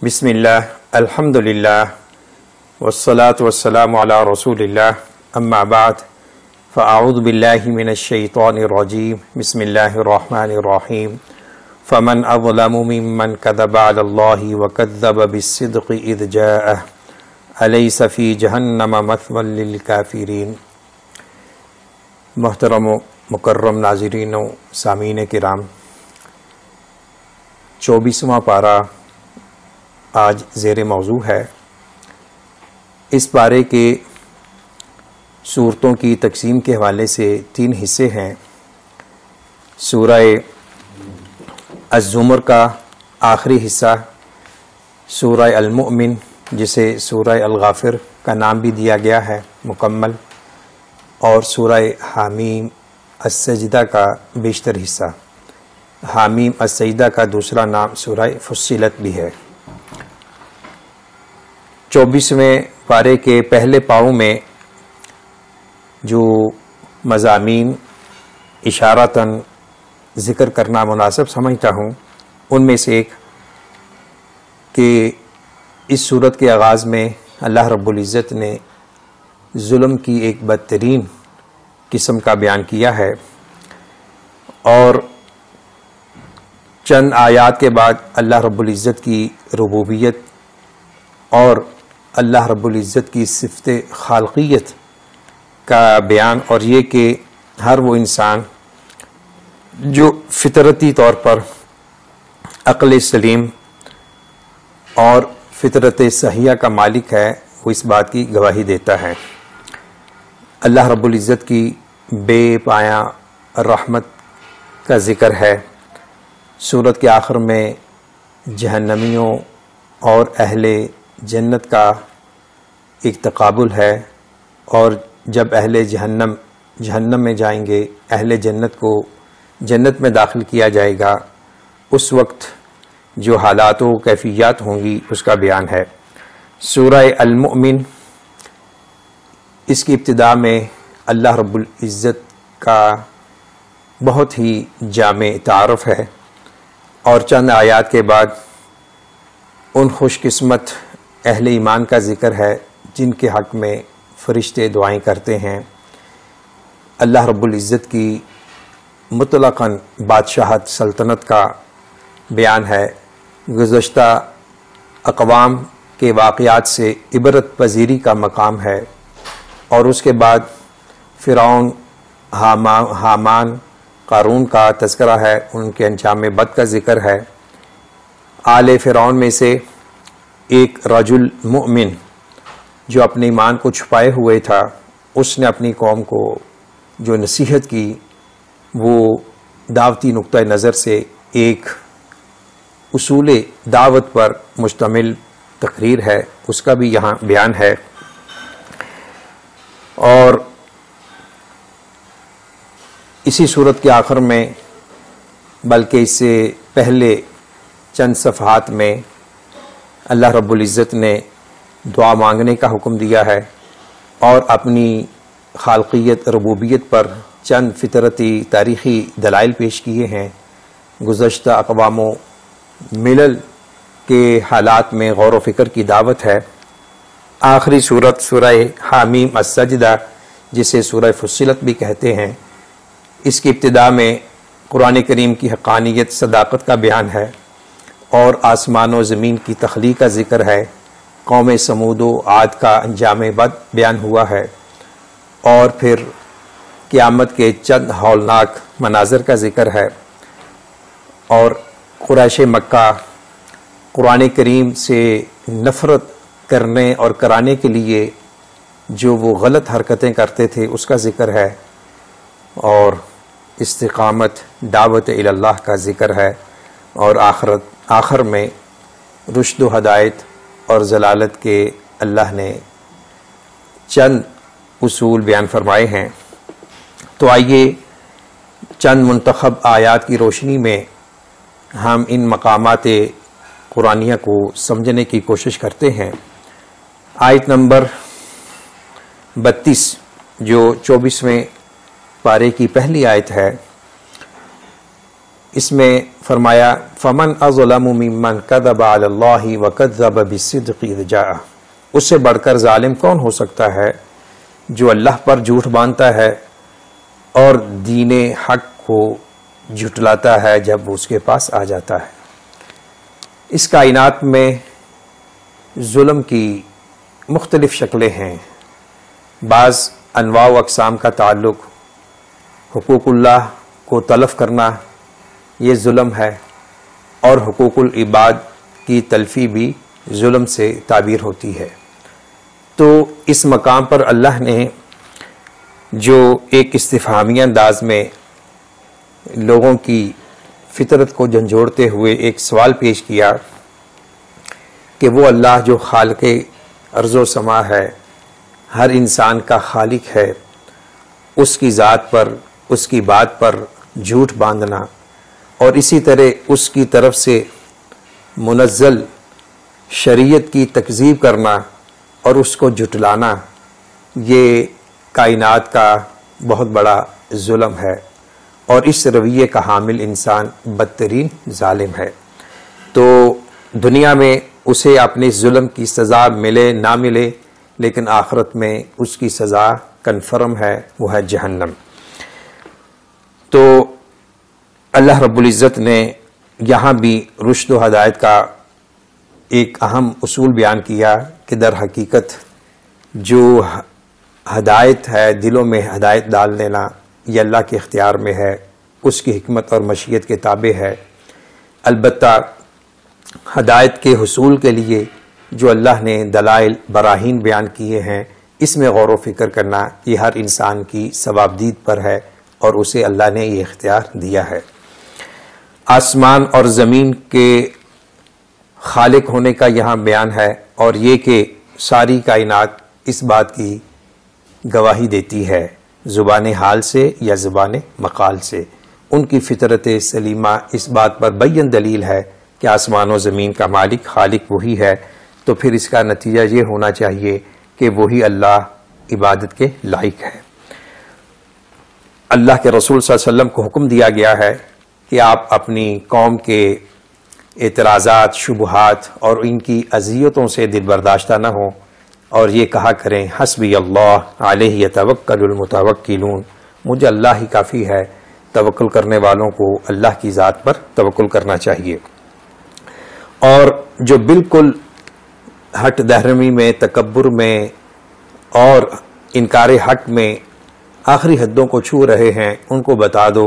بسم اللہ الحمدللہ والصلاة والسلام علی رسول اللہ اما بعد فاعوذ باللہ من الشیطان الرجیم بسم اللہ الرحمن الرحیم فمن اظلم ممن کذب علی اللہ وکذب بالصدق اذ جاءہ الیس فی جہنم مثوی للکافرین۔ محترم و مکرم ناظرین و سامعین کرام، 24واں پارہ آج زیر موضوع ہے۔ اس پارے کے صورتوں کی تقسیم کے حوالے سے 3 حصے ہیں۔ سورہ الزمر کا آخری حصہ، سورہ المؤمن جسے سورہ الغافر کا نام بھی دیا گیا ہے مکمل، اور سورہ حامیم السجدہ کا بیشتر حصہ۔ حامیم السجدہ کا دوسرا نام سورہ فصلت بھی ہے۔ 24ویں پارے کے پہلے پاؤں میں جو مضامین اشارتاً ذکر کرنا مناسب سمجھتا ہوں، ان میں سے ایک کہ اس سورت کے آغاز میں اللہ رب العزت نے ظلم کی ایک بدترین قسم کا بیان کیا ہے، اور چند آیات کے بعد اللہ رب العزت کی ربوبیت اور اللہ رب العزت کی صفت خالقیت کا بیان، اور یہ کہ ہر وہ انسان جو فطرتی طور پر عقل سلیم اور فطرت صحیحہ کا مالک ہے، وہ اس بات کی گواہی دیتا ہے۔ اللہ رب العزت کی بے پایاں رحمت کا ذکر ہے۔ سورت کے آخر میں جہنمیوں اور اہل جنت کا ایک تقابل ہے، اور جب اہل جہنم میں جائیں گے، اہل جنت کو جنت میں داخل کیا جائے گا، اس وقت جو حالات و کیفیات ہوں گی اس کا بیان ہے۔ سورہ المؤمن، اس کی ابتدا میں اللہ رب العزت کا بہت ہی جامع تعارف ہے، اور چند آیات کے بعد ان خوش قسمت اہل ایمان کا ذکر ہے جن کے حق میں فرشتے دعائیں کرتے ہیں۔ اللہ رب العزت کی مطلقاً بادشاہت سلطنت کا بیان ہے۔ گزشتہ اقوام کے واقعات سے عبرت پذیری کا مقام ہے، اور اس کے بعد فرعون، حامان، قارون کا تذکرہ ہے، ان کے انجام بد کا ذکر ہے۔ آل فرعون میں سے ایک رجل مؤمن جو اپنے ایمان کو چھپائے ہوئے تھا، اس نے اپنی قوم کو جو نصیحت کی وہ دعوتی نقطہ نظر سے ایک اصول دعوت پر مشتمل تقریر ہے، اس کا بھی یہاں بیان ہے۔ اور اسی صورت کے آخر میں، بلکہ اس سے پہلے چند صفحات میں، اللہ رب العزت نے دعا مانگنے کا حکم دیا ہے، اور اپنی خالقیت ربوبیت پر چند فطرتی تاریخی دلائل پیش کیے ہیں۔ گزشتہ اقوام و ملل کے حالات میں غور و فکر کی دعوت ہے۔ آخری سورت سورہ حامیم السجدہ، جسے سورہ فصلت بھی کہتے ہیں، اس کی ابتدا میں قرآن کریم کی حقانیت، صداقت کا بیان ہے، اور آسمان و زمین کی تخلیق کا ذکر ہے۔ قوم سمود و عاد کا انجام بد بیان ہوا ہے، اور پھر قیامت کے چند ہولناک مناظر کا ذکر ہے، اور قریش مکہ قرآن کریم سے نفرت کرنے اور کرانے کے لیے جو وہ غلط حرکتیں کرتے تھے اس کا ذکر ہے، اور استقامت، دعوت الی اللہ کا ذکر ہے، اور آخر میں رشد و ہدایت اور ضلالت کے اللہ نے چند اصول بیان فرمائے ہیں۔ تو آئیے چند منتخب آیات کی روشنی میں ہم ان مقامات قرآنیہ کو سمجھنے کی کوشش کرتے ہیں۔ آیت نمبر 32 جو 24ویں پارے کی پہلی آیت ہے، اس میں فرمایا فمن اظلم ممن کذب علی اللہ وکذب بالصدق اذ جاء، اس سے بڑھ کر ظالم کون ہو سکتا ہے جو اللہ پر جھوٹ باندھتا ہے اور دین حق کو جھٹلاتا ہے جب وہ اس کے پاس آ جاتا ہے۔ اس کائنات میں ظلم کی مختلف شکلیں ہیں، بعض انواع و اقسام کا تعلق حقوق اللہ کو تلف کرنا یہ ظلم ہے، اور حقوق العباد کی تلفی بھی ظلم سے تعبیر ہوتی ہے۔ تو اس مقام پر اللہ نے جو ایک استفہامی انداز میں لوگوں کی فطرت کو جھنجھوڑتے ہوئے ایک سوال پیش کیا کہ وہ اللہ جو خالق ارض و سما ہے، ہر انسان کا خالق ہے، اس کی ذات پر، اس کی بات پر جھوٹ باندھنا اور اسی طرح اس کی طرف سے منزل شریعت کی تکذیب کرنا اور اس کو جھٹلانا، یہ کائنات کا بہت بڑا ظلم ہے، اور اس رویے کا حامل انسان بدترین ظالم ہے۔ تو دنیا میں اسے اپنے ظلم کی سزا ملے نہ ملے، لیکن آخرت میں اس کی سزا کنفرم ہے، وہ ہے جہنم۔ تو اللہ رب العزت نے یہاں بھی رشد و ہدایت کا ایک اہم اصول بیان کیا کہ در حقیقت جو ہدایت ہے، دلوں میں ہدایت ڈال دینا، یہ اللہ کے اختیار میں ہے، اس کی حکمت اور مشیت کے تابع ہے۔ البتہ ہدایت کے حصول کے لیے جو اللہ نے دلائل براہین بیان کیے ہیں، اس میں غور و فکر کرنا یہ ہر انسان کی ثوابدید پر ہے، اور اسے اللہ نے یہ اختیار دیا ہے۔ آسمان اور زمین کے خالق ہونے کا یہاں بیان ہے، اور یہ کہ ساری کائنات اس بات کی گواہی دیتی ہے، زبان حال سے یا زبان مقال سے۔ ان کی فطرت سلیمہ اس بات پر بین دلیل ہے کہ آسمان و زمین کا مالک خالق وہی ہے، تو پھر اس کا نتیجہ یہ ہونا چاہیے کہ وہی اللہ عبادت کے لائق ہے۔ اللہ کے رسول صلی اللہ علیہ وسلم کو حکم دیا گیا ہے کہ آپ اپنی قوم کے اعتراضات، شبہات اور ان کی اذیتوں سے دل برداشتہ نہ ہوں، اور یہ کہا کریں حسبی اللہ علیہ یتوکل المتوکلون، مجھے اللہ ہی کافی ہے، توکل کرنے والوں کو اللہ کی ذات پر توکل کرنا چاہیے۔ اور جو بالکل ہٹ دہرمی میں، تکبر میں اور انکار حق میں آخری حدوں کو چھو رہے ہیں، ان کو بتا دو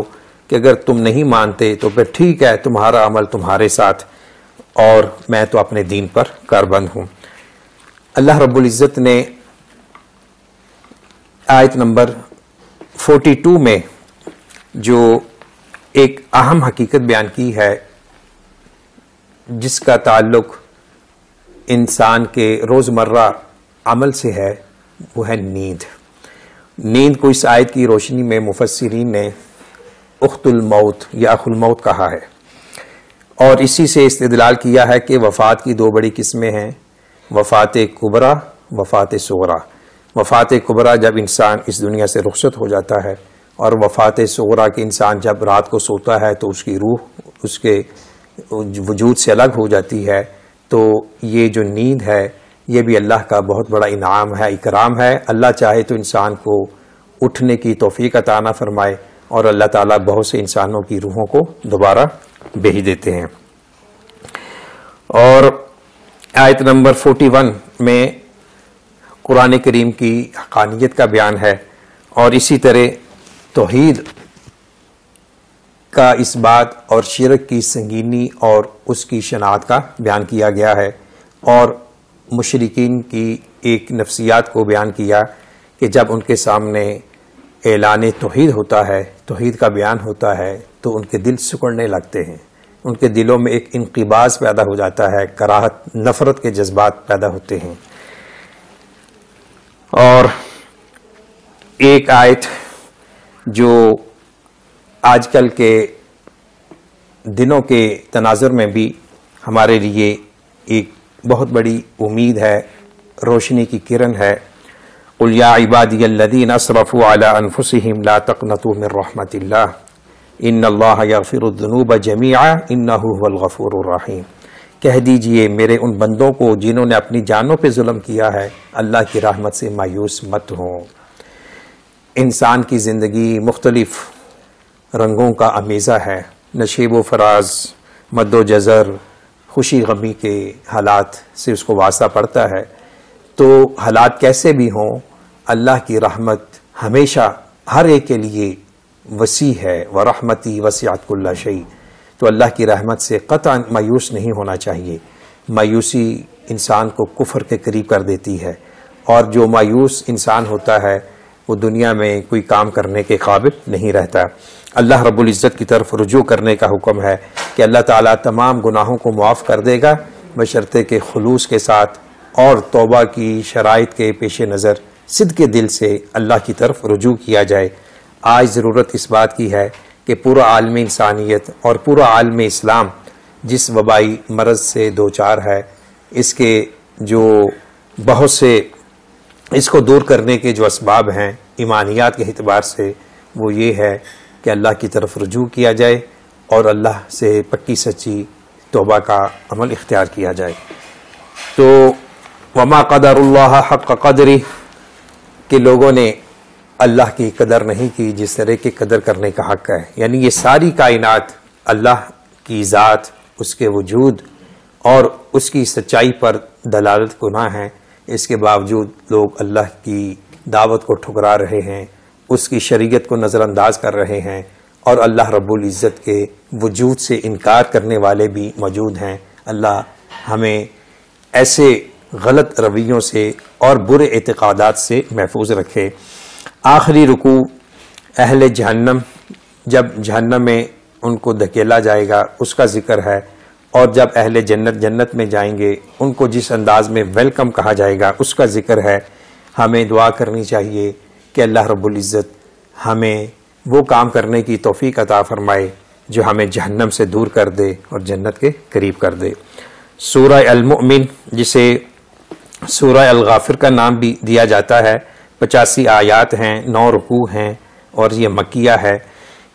کہ اگر تم نہیں مانتے تو پھر ٹھیک ہے، تمہارا عمل تمہارے ساتھ، اور میں تو اپنے دین پر کاربند ہوں۔ اللہ رب العزت نے آیت نمبر 42 میں جو ایک اہم حقیقت بیان کی ہے، جس کا تعلق انسان کے روزمرہ عمل سے ہے، وہ ہے نیند۔ نیند کو اس آیت کی روشنی میں مفسرین نے اخت الموت یا اخ الموت کہا ہے، اور اسی سے استدلال کیا ہے کہ وفات کی دو بڑی قسمیں ہیں، وفات کبریٰ، وفات صغریٰ۔ وفات کبریٰ جب انسان اس دنیا سے رخصت ہو جاتا ہے، اور وفات صغریٰ کہ انسان جب رات کو سوتا ہے تو اس کی روح اس کے وجود سے الگ ہو جاتی ہے۔ تو یہ جو نیند ہے، یہ بھی اللہ کا بہت بڑا انعام ہے، اکرام ہے۔ اللہ چاہے تو انسان کو اٹھنے کی توفیق عطا نہ فرمائے، اور اللہ تعالیٰ بہت سے انسانوں کی روحوں کو دوبارہ بھیج دیتے ہیں۔ اور آیت نمبر 41 میں قرآن کریم کی حقانیت کا بیان ہے، اور اسی طرح توحید کا اس بات اور شرک کی سنگینی اور اس کی شناخت کا بیان کیا گیا ہے، اور مشرکین کی ایک نفسیات کو بیان کیا کہ جب ان کے سامنے اعلان توحید ہوتا ہے، توحید کا بیان ہوتا ہے، تو ان کے دل سکڑنے لگتے ہیں، ان کے دلوں میں ایک انقباض پیدا ہو جاتا ہے، کراہت، نفرت کے جذبات پیدا ہوتے ہیں۔ اور ایک آیت جو آج کل کے دنوں کے تناظر میں بھی ہمارے لیے ایک بہت بڑی امید ہے، روشنی کی کرن ہے، قل یا عبادی الذین اسرفوا علی انفسہم لا تقنطوا من رحمت اللہ ان اللہ یغفر الذنوب جمیعا انہ هو الغفور الرحیم، کہہ دیجئے میرے ان بندوں کو جنہوں نے اپنی جانوں پہ ظلم کیا ہے، اللہ کی رحمت سے مایوس مت ہوں۔ انسان کی زندگی مختلف رنگوں کا امیزہ ہے، نشیب و فراز، مد و جزر، خوشی غمی کے حالات سے اس کو واسطہ پڑتا ہے۔ تو حالات کیسے بھی ہوں، اللہ کی رحمت ہمیشہ ہر ایک کے لیے وسیع ہے، وَرَحْمَتِي وَسِعَتْ كُلَّ شَيْءٍ، تو اللہ کی رحمت سے قطعاً مایوس نہیں ہونا چاہیے۔ مایوسی انسان کو کفر کے قریب کر دیتی ہے، اور جو مایوس انسان ہوتا ہے وہ دنیا میں کوئی کام کرنے کے قابل نہیں رہتا۔ اللہ رب العزت کی طرف رجوع کرنے کا حکم ہے کہ اللہ تعالیٰ تمام گناہوں کو معاف کر دے گا، بشرطے کہ خلوص کے ساتھ اور توبہ کی شرائط کے پیش نظر صدق دل سے اللہ کی طرف رجوع کیا جائے۔ آج ضرورت اس بات کی ہے کہ پورا عالم انسانیت اور پورا عالم اسلام جس وبائی مرض سے دوچار ہے، اس کے جو بہت سے اس کو دور کرنے کے جو اسباب ہیں ایمانیات کے اعتبار سے، وہ یہ ہے کہ اللہ کی طرف رجوع کیا جائے اور اللہ سے پکی سچی توبہ کا عمل اختیار کیا جائے۔ تو وما قدر اللہ حق قدری، کہ لوگوں نے اللہ کی قدر نہیں کی جس طرح کی قدر کرنے کا حق ہے، یعنی یہ ساری کائنات اللہ کی ذات، اس کے وجود اور اس کی سچائی پر دلالت گناہ ہیں، اس کے باوجود لوگ اللہ کی دعوت کو ٹھکرا رہے ہیں، اس کی شریعت کو نظر انداز کر رہے ہیں، اور اللہ رب العزت کے وجود سے انکار کرنے والے بھی موجود ہیں۔ اللہ ہمیں ایسے غلط رویوں سے اور برے اعتقادات سے محفوظ رکھے۔ آخری رکوع اہل جہنم، جب جہنم میں ان کو دھکیلا جائے گا اس کا ذکر ہے، اور جب اہل جنت جنت میں جائیں گے ان کو جس انداز میں ویلکم کہا جائے گا اس کا ذکر ہے۔ ہمیں دعا کرنی چاہیے کہ اللہ رب العزت ہمیں وہ کام کرنے کی توفیق عطا فرمائے جو ہمیں جہنم سے دور کر دے اور جنت کے قریب کر دے۔ سورہ المؤمن، جسے سورہ الغافر کا نام بھی دیا جاتا ہے، 85 آیات ہیں، 9 رکوع ہیں، اور یہ مکیہ ہے۔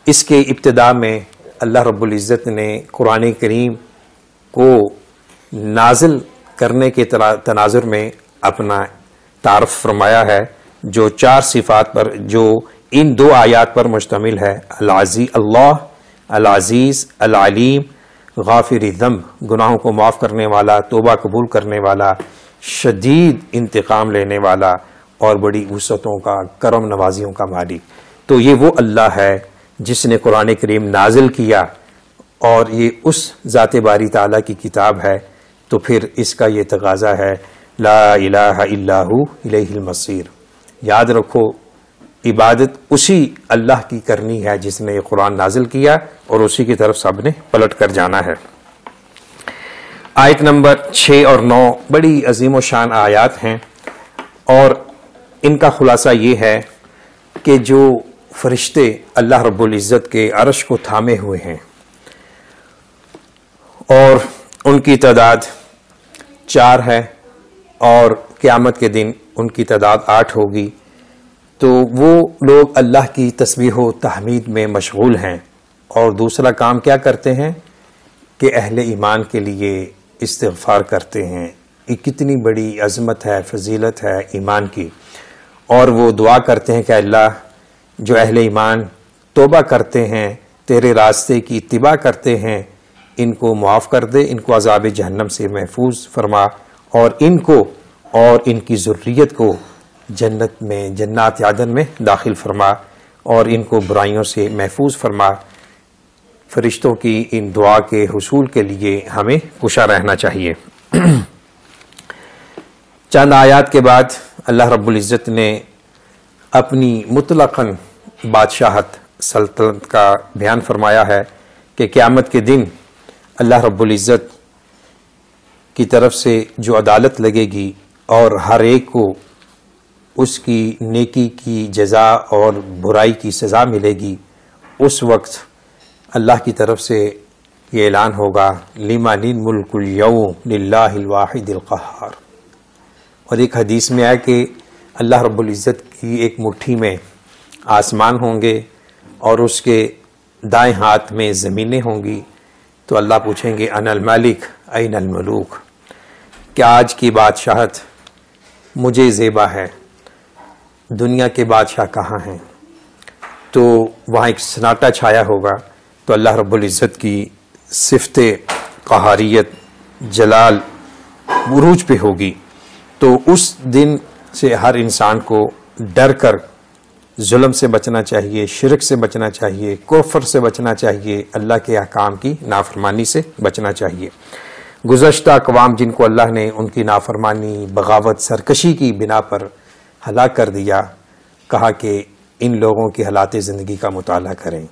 اس کے ابتدا میں اللہ رب العزت نے قرآن کریم کو نازل کرنے کے تناظر میں اپنا تعارف فرمایا ہے، جو 4 صفات پر، جو ان 2 آیات پر مشتمل ہے، اللہ العزیز العلیم غافر الذنب، گناہوں کو معاف کرنے والا، توبہ قبول کرنے والا، شدید انتقام لینے والا، اور بڑی وسعتوں کا، کرم نوازیوں کا مالک۔ تو یہ وہ اللہ ہے جس نے قرآن کریم نازل کیا، اور یہ اس ذات باری تعالیٰ کی کتاب ہے، تو پھر اس کا یہ تقاضا ہے لا الہ الا ہو الیہ المصیر۔ یاد رکھو عبادت اسی اللہ کی کرنی ہے جس نے یہ قرآن نازل کیا، اور اسی کی طرف سب نے پلٹ کر جانا ہے۔ آیت نمبر 6 اور 9 بڑی عظیم و شان آیات ہیں، اور ان کا خلاصہ یہ ہے کہ جو فرشتے اللہ رب العزت کے عرش کو تھامے ہوئے ہیں، اور ان کی تعداد 4 ہے، اور قیامت کے دن ان کی تعداد 8 ہوگی، تو وہ لوگ اللہ کی تسبیح و تحمید میں مشغول ہیں، اور دوسرا کام کیا کرتے ہیں کہ اہل ایمان کے لیے استغفار کرتے ہیں۔ یہ کتنی بڑی عظمت ہے، فضیلت ہے ایمان کی، اور وہ دعا کرتے ہیں کہ اللہ، جو اہل ایمان توبہ کرتے ہیں، تیرے راستے کی اتباع کرتے ہیں، ان کو معاف کر دے، ان کو عذاب جہنم سے محفوظ فرما، اور ان کو اور ان کی ذریت کو جنت میں، جنات عدن میں داخل فرما، اور ان کو برائیوں سے محفوظ فرما۔ فرشتوں کی ان دعا کے حصول کے لیے ہمیں کوشاں رہنا چاہیے۔ چند آیات کے بعد اللہ رب العزت نے اپنی مطلقاً بادشاہت، سلطنت کا بیان فرمایا ہے کہ قیامت کے دن اللہ رب العزت کی طرف سے جو عدالت لگے گی، اور ہر ایک کو اس کی نیکی کی جزا اور برائی کی سزا ملے گی، اس وقت اللہ کی طرف سے یہ اعلان ہوگا لمن الملک اليوم للہ الواحد القہار۔ اور ایک حدیث میں آیا کہ اللہ رب العزت کی ایک مٹھی میں آسمان ہوں گے، اور اس کے دائیں ہاتھ میں زمینیں ہوں گی تو اللہ پوچھیں گے انا المالک این الملوک، کیا آج کی بادشاہت مجھے زیبا ہے، دنیا کے بادشاہ کہاں ہیں؟ تو وہاں ایک سناٹا چھایا ہوگا، تو اللہ رب العزت کی صفت قہاریت جلال عروج پہ ہوگی۔ تو اس دن سے ہر انسان کو ڈر کر ظلم سے بچنا چاہیے، شرک سے بچنا چاہیے، کفر سے بچنا چاہیے، اللہ کے احکام کی نافرمانی سے بچنا چاہیے۔ گزشتہ اقوام جن کو اللہ نے ان کی نافرمانی، بغاوت، سرکشی کی بنا پر ہلاک کر دیا، کہا کہ ان لوگوں کی حالات زندگی کا مطالعہ کریں۔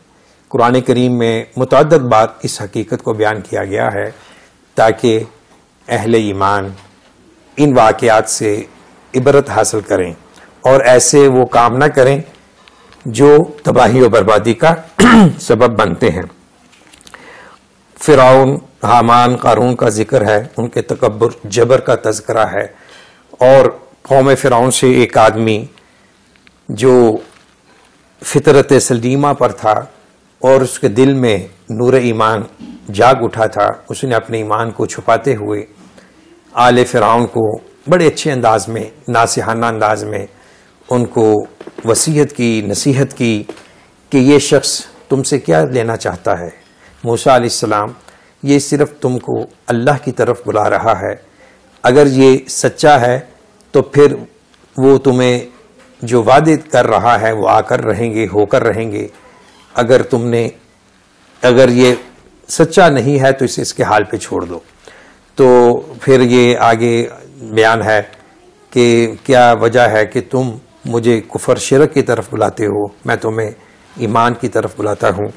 قرآن کریم میں متعدد بار اس حقیقت کو بیان کیا گیا ہے تاکہ اہل ایمان ان واقعات سے عبرت حاصل کریں اور ایسے وہ کام نہ کریں جو تباہی و بربادی کا سبب بنتے ہیں۔ فرعون، حامان، قارون کا ذکر ہے، ان کے تکبر، جبر کا تذکرہ ہے، اور قوم فرعون سے ایک آدمی جو فطرت سلیمہ پر تھا اور اس کے دل میں نور ایمان جاگ اٹھا تھا، اس نے اپنے ایمان کو چھپاتے ہوئے آل فرعون کو بڑے اچھے انداز میں، ناصحانہ انداز میں ان کو وصیت کی، نصیحت کی کہ یہ شخص تم سے کیا لینا چاہتا ہے؟ موسیٰ علیہ السلام، یہ صرف تم کو اللہ کی طرف بلا رہا ہے، اگر یہ سچا ہے تو پھر وہ تمہیں جو وعدے کر رہا ہے وہ آ کر رہیں گے، ہو کر رہیں گے، اگر یہ سچا نہیں ہے تو اسے اس کے حال پہ چھوڑ دو۔ تو پھر یہ آگے بیان ہے کہ کیا وجہ ہے کہ تم مجھے کفر شرک کی طرف بلاتے ہو، میں تمہیں ایمان کی طرف بلاتا ہوں۔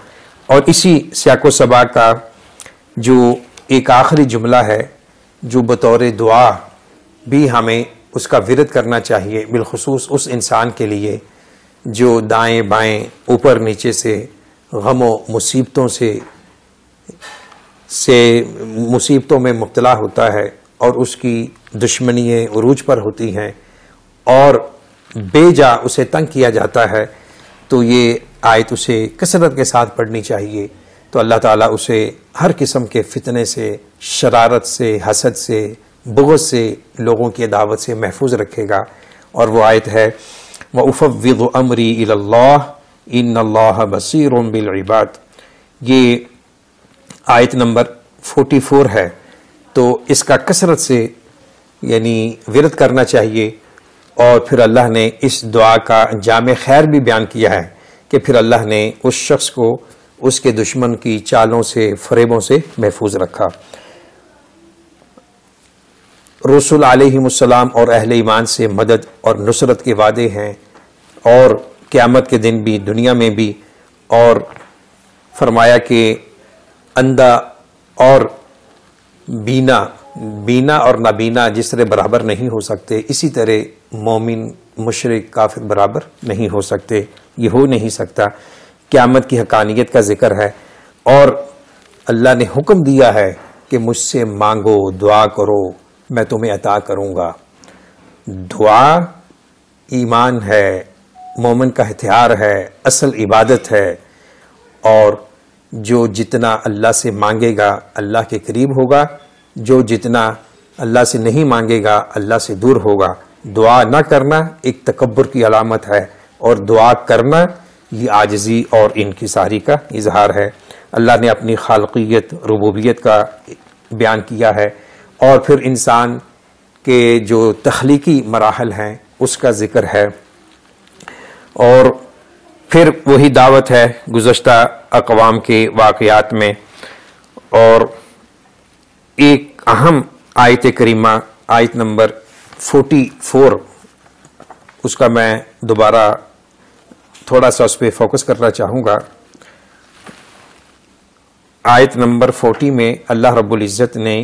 اور اسی سیاق و سباق کا جو ایک آخری جملہ ہے جو بطور دعا بھی ہمیں اس کا ورد کرنا چاہیے، بالخصوص اس انسان کے لیے جو دائیں بائیں اوپر نیچے سے غم و مصیبتوں میں مبتلا ہوتا ہے اور اس کی دشمنییں عروج پر ہوتی ہیں اور بے جا اسے تنگ کیا جاتا ہے، تو یہ آیت اسے کثرت کے ساتھ پڑھنی چاہیے، تو اللہ تعالیٰ اسے ہر قسم کے فتنے سے، شرارت سے، حسد سے، بغض سے، لوگوں کی عداوت سے محفوظ رکھے گا۔ اور وہ آیت ہے وَأُفَوِّضُ أَمْرِي إِلَى اللَّهِ إِنَّ اللَّهَ بَصِيرٌ بِالْعِبَادِ، یہ آیت نمبر 44 ہے، تو اس کا کثرت سے یعنی ورد کرنا چاہیے۔ اور پھر اللہ نے اس دعا کا جامع خیر بھی بیان کیا ہے کہ پھر اللہ نے اس شخص کو اس کے دشمن کی چالوں سے، فریبوں سے محفوظ رکھا۔ رسول علیہ السلام اور اہل ایمان سے مدد اور نصرت کے وعدے ہیں، اور قیامت کے دن بھی، دنیا میں بھی، اور فرمایا کہ اندھا اور بینا اور نابینا جس طرح برابر نہیں ہو سکتے، اسی طرح مومن، مشرک، کافر برابر نہیں ہو سکتے، یہ ہو نہیں سکتا۔ قیامت کی حقانیت کا ذکر ہے، اور اللہ نے حکم دیا ہے کہ مجھ سے مانگو، دعا کرو، میں تمہیں عطا کروں گا۔ دعا ایمان ہے، مومن کا ہتھیار ہے، اصل عبادت ہے، اور جو جتنا اللہ سے مانگے گا اللہ کے قریب ہوگا، جو جتنا اللہ سے نہیں مانگے گا اللہ سے دور ہوگا۔ دعا نہ کرنا ایک تکبر کی علامت ہے، اور دعا کرنا یہ عاجزی اور انکساری کا اظہار ہے۔ اللہ نے اپنی خالقیت، ربوبیت کا بیان کیا ہے، اور پھر انسان کے جو تخلیقی مراحل ہیں اس کا ذکر ہے، اور پھر وہی دعوت ہے گزشتہ اقوام کے واقعات میں۔ اور ایک اہم آیت کریمہ، آیت نمبر 44، اس کا میں دوبارہ تھوڑا سا اس پہ فوکس کرنا چاہوں گا۔ آیت نمبر 40 میں اللہ رب العزت نے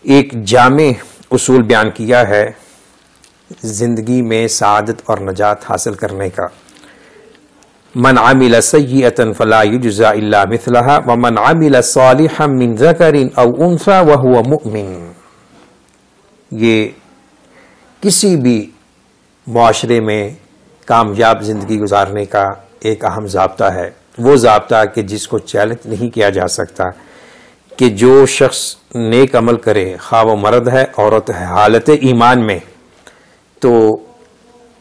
ایک جامع اصول بیان کیا ہے زندگی میں سعادت اور نجات حاصل کرنے کا۔ من عمل سیئة فلا یجزى الا مثلها ومن عمل صالحا من ذکر او انثى وهو مؤمن۔ یہ کسی بھی معاشرے میں کامیاب زندگی گزارنے کا ایک اہم ضابطہ ہے وہ ضابطہ کہ جس کو چیلنج نہیں کیا جا سکتا، کہ جو شخص نیک عمل کرے، خواہ وہ مرد ہے عورت ہے، حالت ایمان میں، تو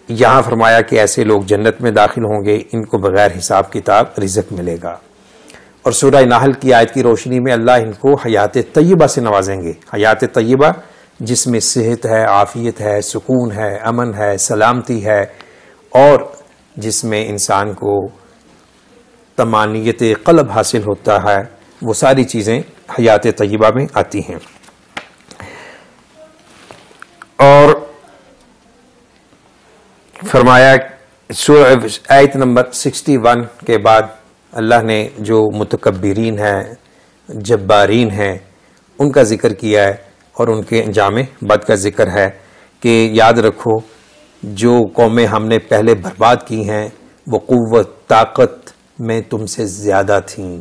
یہاں فرمایا کہ ایسے لوگ جنت میں داخل ہوں گے، ان کو بغیر حساب کتاب رزق ملے گا۔ اور سورہ نحل کی آیت کی روشنی میں اللہ ان کو حیات طیبہ سے نوازیں گے۔ حیات طیبہ جس میں صحت ہے، عافیت ہے، سکون ہے، امن ہے، سلامتی ہے، اور جس میں انسان کو طمانینت قلب حاصل ہوتا ہے، وہ ساری چیزیں حیات طیبہ میں آتی ہیں۔ اور فرمایا آیت نمبر 61 کے بعد اللہ نے جو متکبرین ہیں، جبارین ہیں، ان کا ذکر کیا ہے، اور ان کے انجام بد کا ذکر ہے کہ یاد رکھو جو قومیں ہم نے پہلے برباد کی ہیں وہ قوت طاقت میں تم سے زیادہ تھیں،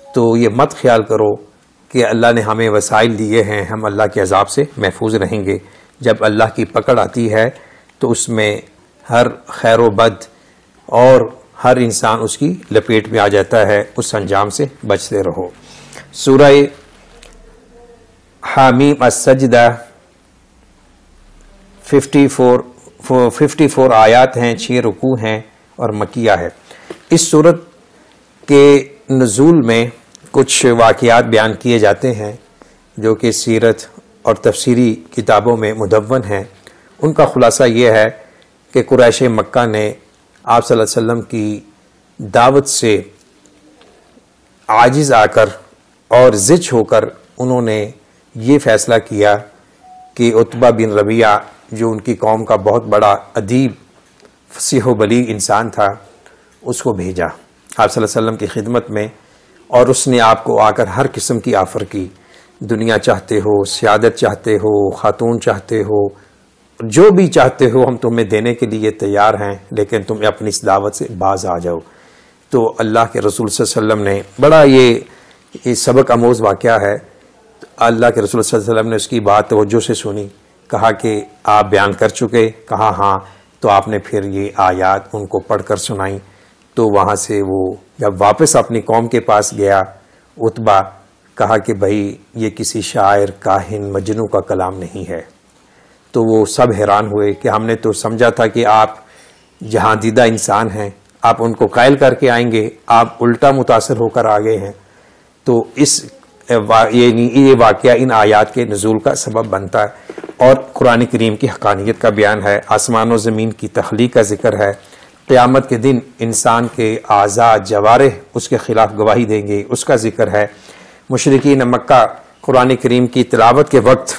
تو یہ مت خیال کرو کہ اللہ نے ہمیں وسائل دیے ہیں ہم اللہ کے عذاب سے محفوظ رہیں گے۔ جب اللہ کی پکڑ آتی ہے تو اس میں ہر خیر و بد اور ہر انسان اس کی لپیٹ میں آ جاتا ہے، اس انجام سے بچتے رہو۔ سورہ حامیم السجدہ 54 آیات ہیں، 6 رکوع ہیں اور مکیہ ہے۔ اس سورت کے نزول میں کچھ واقعات بیان کیے جاتے ہیں جو کہ سیرت اور تفسیری کتابوں میں مدون ہیں۔ ان کا خلاصہ یہ ہے کہ قریش مکہ نے آپ صلی اللہ علیہ وسلم کی دعوت سے عاجز آ کر اور زچ ہو کر انہوں نے یہ فیصلہ کیا کہ عتبہ بن ربیعہ جو ان کی قوم کا بہت بڑا ادیب فصیح و بلیغ انسان تھا، اس کو بھیجا آپ صلی اللہ علیہ وسلم کی خدمت میں، اور اس نے آپ کو آ کر ہر قسم کی آفر کی، دنیا چاہتے ہو، سیادت چاہتے ہو، خاتون چاہتے ہو، جو بھی چاہتے ہو ہم تمہیں دینے کے لیے تیار ہیں، لیکن تم اپنی اس دعوت سے باز آ جاؤ۔ تو اللہ کے رسول صلی اللہ علیہ وسلم نے بڑا یہ سبق آموز واقعہ ہے، اللہ کے رسول صلی اللہ علیہ وسلم نے اس کی بات توجہ سے سنی، کہا کہ آپ بیان کر چکے، کہا ہاں، تو آپ نے پھر یہ آیات ان کو پڑھ کر سنائیں۔ تو وہاں سے وہ جب واپس اپنی قوم کے پاس گیا، عتبہ کہا کہ بھائی یہ کسی شاعر کاہن مجنوں کا کلام نہیں ہے۔ تو وہ سب حیران ہوئے کہ ہم نے تو سمجھا تھا کہ آپ جہاں دیدہ انسان ہیں، آپ ان کو قائل کر کے آئیں گے، آپ الٹا متاثر ہو کر آ گئے ہیں۔ تو یہ واقعہ ان آیات کے نزول کا سبب بنتا ہے، اور قرآن کریم کی حقانیت کا بیان ہے، آسمان و زمین کی تخلیق کا ذکر ہے، قیامت کے دن انسان کے اعضاء جوارح اس کے خلاف گواہی دیں گے، اس کا ذکر ہے، مشرکین مکہ قرآن کریم کی تلاوت کے وقت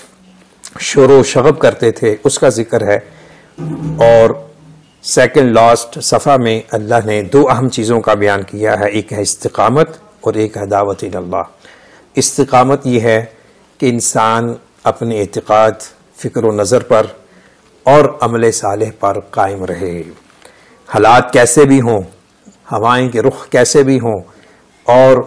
شور و شغب کرتے تھے، اس کا ذکر ہے۔ اور سیکنڈ لاسٹ صفحہ میں اللہ نے 2 اہم چیزوں کا بیان کیا ہے، ایک ہے استقامت اور ایک ہے دعوت اللہ۔ استقامت یہ ہے کہ انسان اپنے اعتقاد، فکر و نظر پر اور عمل صالح پر قائم رہے، حالات کیسے بھی ہوں، ہوائیں کے رخ کیسے بھی ہوں، اور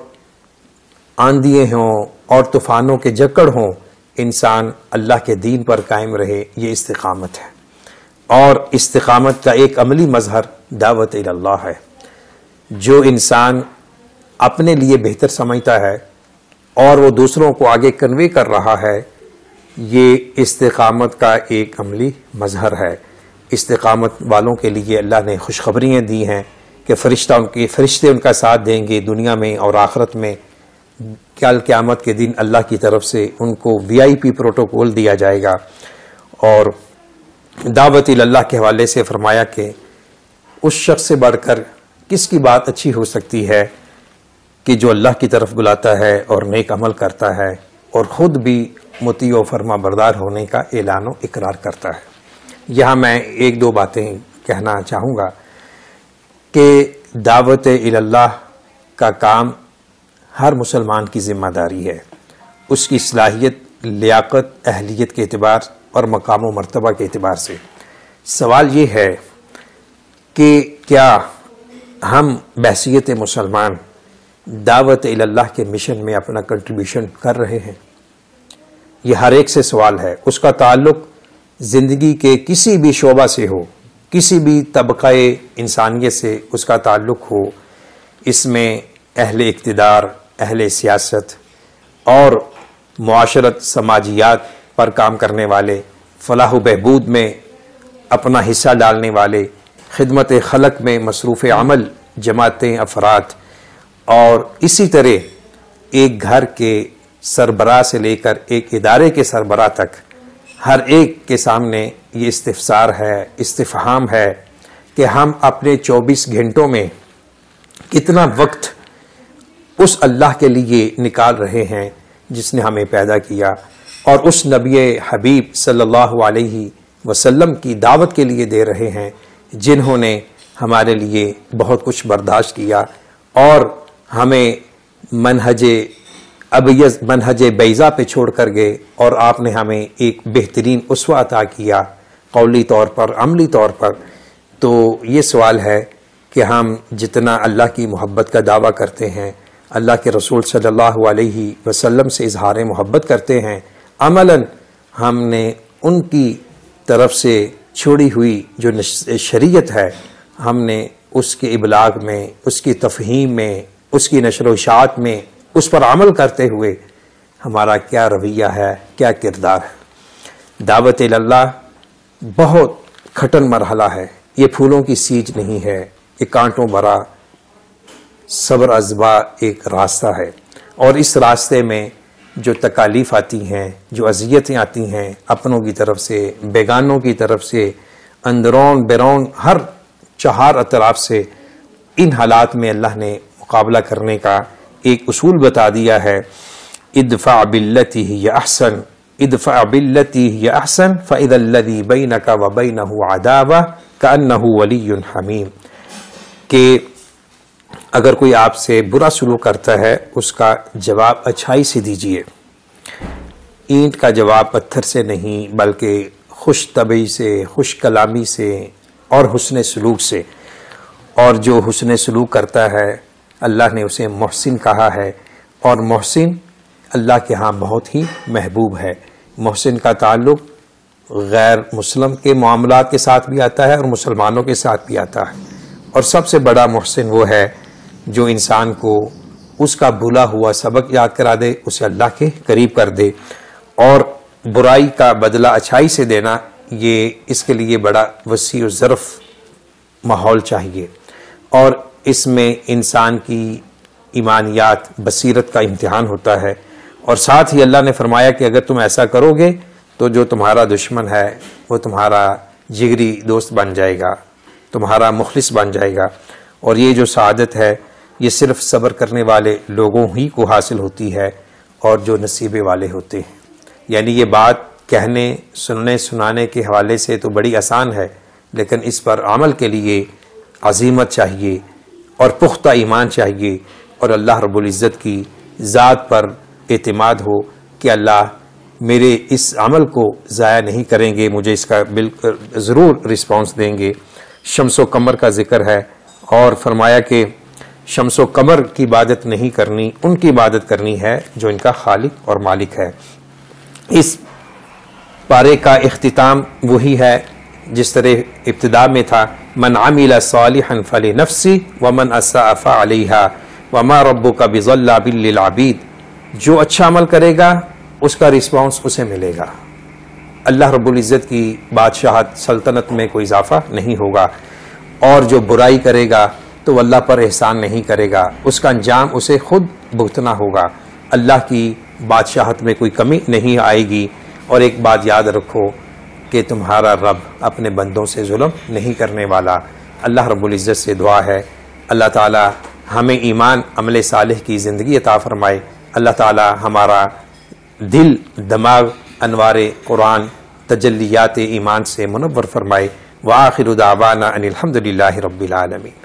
آندھیے ہوں اور طوفانوں کے جکڑ ہوں، انسان اللہ کے دین پر قائم رہے، یہ استقامت ہے۔ اور استقامت کا ایک عملی مظہر دعوت اللہ ہے۔ جو انسان اپنے لیے بہتر سمجھتا ہے اور وہ دوسروں کو آگے کنوے کر رہا ہے، یہ استقامت کا ایک عملی مظہر ہے۔ استقامت والوں کے لیے اللہ نے خوشخبریاں دی ہیں کہ فرشتے ان کا ساتھ دیں گے دنیا میں اور آخرت میں، کل قیامت کے دن اللہ کی طرف سے ان کو VIP پروٹوکول دیا جائے گا۔ اور دعوت اللہ کے حوالے سے فرمایا کہ اس شخص سے بڑھ کر کس کی بات اچھی ہو سکتی ہے کہ جو اللہ کی طرف بلاتا ہے اور نیک عمل کرتا ہے اور خود بھی مطیع و فرما بردار ہونے کا اعلان و اقرار کرتا ہے۔ یہاں میں 1-2 باتیں کہنا چاہوں گا کہ دعوت اللہ کا کام ہر مسلمان کی ذمہ داری ہے، اس کی صلاحیت، لیاقت، اہلیت کے اعتبار اور مقام و مرتبہ کے اعتبار سے۔ سوال یہ ہے کہ کیا ہم بحیثیت مسلمان دعوت اللہ کے مشن میں اپنا کنٹریبیوشن کر رہے ہیں؟ یہ ہر ایک سے سوال ہے، اس کا تعلق زندگی کے کسی بھی شعبہ سے ہو، کسی بھی طبقہ انسانیت سے اس کا تعلق ہو، اس میں اہل اقتدار، اہل سیاست اور معاشرت سماجیات پر کام کرنے والے، فلاح و بہبود میں اپنا حصہ ڈالنے والے، خدمت خلق میں مصروف عمل جماعتیں، افراد، اور اسی طرح ایک گھر کے سربراہ سے لے کر ایک ادارے کے سربراہ تک ہر ایک کے سامنے یہ استفسار ہے، استفہام ہے کہ ہم اپنے 24 گھنٹوں میں کتنا وقت اس اللہ کے لیے نکال رہے ہیں جس نے ہمیں پیدا کیا، اور اس نبی حبیب صلی اللہ علیہ وسلم کی دعوت کے لیے دے رہے ہیں جنہوں نے ہمارے لیے بہت کچھ برداشت کیا اور ہمیں منہج بیضا پہ چھوڑ کر گئے، اور آپ نے ہمیں ایک بہترین اسوہ عطا کیا قولی طور پر، عملی طور پر۔ تو یہ سوال ہے کہ ہم جتنا اللہ کی محبت کا دعویٰ کرتے ہیں، اللہ کے رسول صلی اللہ علیہ وسلم سے اظہار محبت کرتے ہیں، عملاً ہم نے ان کی طرف سے چھوڑی ہوئی جو شریعت ہے، ہم نے اس کے ابلاغ میں، اس کی تفہیم میں، اس کی نشر و اشاعت میں، اس پر عمل کرتے ہوئے ہمارا کیا رویہ ہے، کیا کردار ہے۔ دعوت اللہ بہت کھٹن مرحلہ ہے، یہ پھولوں کی سیج نہیں ہے، یہ کانٹوں بھرا صبر ازبا ایک راستہ ہے، اور اس راستے میں جو تکالیف آتی ہیں، جو اذیتیں آتی ہیں اپنوں کی طرف سے، بیگانوں کی طرف سے، اندرون بیرون ہر چہار اطراف سے، ان حالات میں اللہ نے مقابلہ کرنے کا ایک اصول بتا دیا ہے، ادفع باللتی ہی احسن، ادفع باللتی ہی احسن فاذا الذی بینک وبینہ عداوہ کأنہ ولی حمیم، کہ اگر کوئی آپ سے برا سلوک کرتا ہے اس کا جواب اچھائی سے دیجئے، اینٹ کا جواب پتھر سے نہیں بلکہ خوش طبعی سے، خوش کلامی سے اور حسن سلوک سے، اور جو حسن سلوک کرتا ہے اللہ نے اسے محسن کہا ہے، اور محسن اللہ کے ہاں بہت ہی محبوب ہے۔ محسن کا تعلق غیر مسلم کے معاملات کے ساتھ بھی آتا ہے اور مسلمانوں کے ساتھ بھی آتا ہے، اور سب سے بڑا محسن وہ ہے جو انسان کو اس کا بھولا ہوا سبق یاد کرا دے، اسے اللہ کے قریب کر دے، اور برائی کا بدلہ اچھائی سے دینا، یہ اس کے لیے بڑا وسیع و ظرف ماحول چاہیے، اور اس میں انسان کی ایمانیات، بصیرت کا امتحان ہوتا ہے، اور ساتھ ہی اللہ نے فرمایا کہ اگر تم ایسا کرو گے تو جو تمہارا دشمن ہے وہ تمہارا جگری دوست بن جائے گا، تمہارا مخلص بن جائے گا، اور یہ جو سعادت ہے یہ صرف صبر کرنے والے لوگوں ہی کو حاصل ہوتی ہے اور جو نصیبے والے ہوتے ہیں۔ یعنی یہ بات کہنے، سننے، سنانے کے حوالے سے تو بڑی آسان ہے، لیکن اس پر عمل کے لیے عزیمت چاہیے اور پختہ ایمان چاہیے، اور اللہ رب العزت کی ذات پر اعتماد ہو کہ اللہ میرے اس عمل کو ضائع نہیں کریں گے، مجھے اس کا بالکل ضرور رسپانس دیں گے۔ شمس و قمر کا ذکر ہے، اور فرمایا کہ شمس و قمر کی عبادت نہیں کرنی، ان کی عبادت کرنی ہے جو ان کا خالق اور مالک ہے۔ اس پارے کا اختتام وہی ہے جس طرح ابتدا میں تھا، من عمل صالحا فلنفسہ ومن اساء فعلیہا وما ربک بظلام للعبید، جو اچھا عمل کرے گا اس کا رسپانس اسے ملے گا، اللہ رب العزت کی بادشاہت سلطنت میں کوئی اضافہ نہیں ہوگا، اور جو برائی کرے گا تو اللہ پر احسان نہیں کرے گا، اس کا انجام اسے خود بھگتنا ہوگا، اللہ کی بادشاہت میں کوئی کمی نہیں آئے گی۔ اور ایک بات یاد رکھو کہ تمہارا رب اپنے بندوں سے ظلم نہیں کرنے والا۔ اللہ رب العزت سے دعا ہے اللہ تعالی ہمیں ایمان، عمل صالح کی زندگی عطا فرمائے، اللہ تعالی ہمارا دل، دماغ انوار قرآن، تجلیات ایمان سے منور فرمائے۔ وآخر دعوانا ان الحمد للہ رب العالمین۔